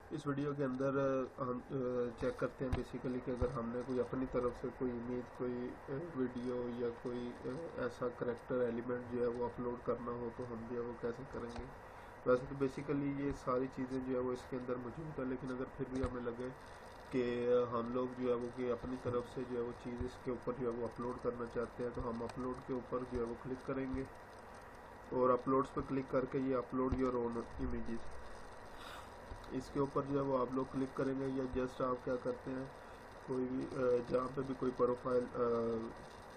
इस वीडियो के अंदर हम चेक करते हैं बेसिकली कि अगर हमने कोई अपनी तरफ से कोई इमेज, कोई वीडियो या कोई ऐसा करेक्टर एलिमेंट जो है वो अपलोड करना हो तो हम जो है वो कैसे करेंगे। वैसे तो बेसिकली ये सारी चीज़ें जो है वो इसके अंदर मौजूद है, लेकिन अगर फिर भी हमें लगे कि हम लोग जो है वो कि अपनी तरफ से जो है वो चीज़ इसके ऊपर जो है वो अपलोड करना चाहते हैं, तो हम अपलोड के ऊपर जो है वो क्लिक करेंगे और अपलोड्स पर क्लिक करके ये अपलोड योर ओन इमेजेस, इसके ऊपर जो है वो आप लोग क्लिक करेंगे। या जस्ट आप क्या करते हैं, कोई भी जहाँ पे भी कोई प्रोफाइल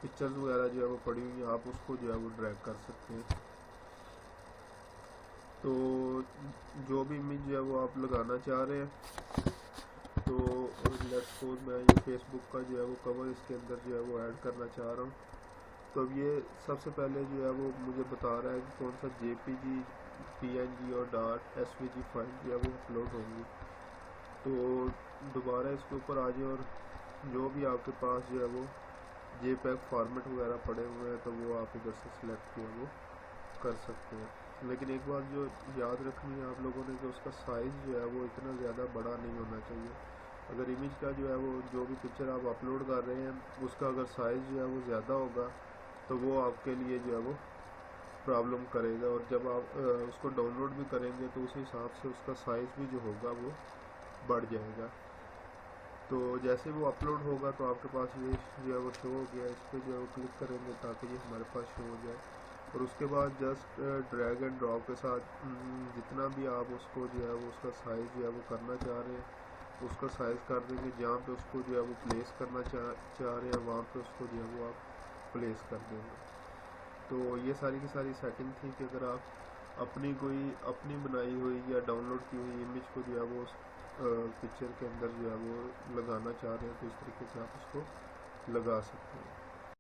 पिक्चर्स वगैरह जो है वो पड़ी हुई है, आप उसको जो है वो ड्रैग कर सकते हैं। तो जो भी इमेज जो है वो आप लगाना चाह रहे हैं, तो लेट्स सपोज मैं ये फेसबुक का जो है वो कवर इसके अंदर जो है वो ऐड करना चाह रहा हूँ। तो अब ये सबसे पहले जो है वो मुझे बता रहा है कि कौन सा जेपीजी, पीएनजी और डॉट एसवीजी फाइल जो है वो अपलोड होंगी। तो दोबारा इसके ऊपर आ जाए और जो भी आपके पास जो है वो जेपैग फॉर्मेट वगैरह पड़े हुए हैं तो वो आप इधर से सिलेक्ट जो है वो कर सकते हैं। लेकिन एक बात जो याद रखनी है आप लोगों ने कि उसका साइज़ जो है वो इतना ज़्यादा बड़ा नहीं होना चाहिए। अगर इमेज का जो है वो जो भी पिक्चर आप अपलोड कर रहे हैं उसका अगर साइज़ जो है वो ज़्यादा होगा तो वो आपके लिए जो है वो प्रॉब्लम करेगा, और जब आप उसको डाउनलोड भी करेंगे तो उस हिसाब से उसका साइज़ भी जो होगा वो बढ़ जाएगा। तो जैसे वो अपलोड होगा तो आपके पास ये जो है वो शो हो गया, इस पर जो है वो क्लिक करेंगे ताकि ये हमारे पास शो हो जाए। और उसके बाद जस्ट ड्रैग एंड ड्रॉप के साथ जितना भी आप उसको जो है वो उसका साइज़ जो है वो करना चाह रहे हैं उसका साइज़ कर देंगे। जहाँ पे उसको जो है वो प्लेस करना चाह रहे हैं वहाँ पे उसको जो है वो आप प्लेस कर देंगे। तो ये सारी की सारी सेटिंग थी कि अगर आप अपनी बनाई हुई या डाउनलोड की हुई इमेज को जो है वो उस पिक्चर के अंदर जो है वो लगाना चाह रहे हैं तो इस तरीके से आप उसको लगा सकते हैं।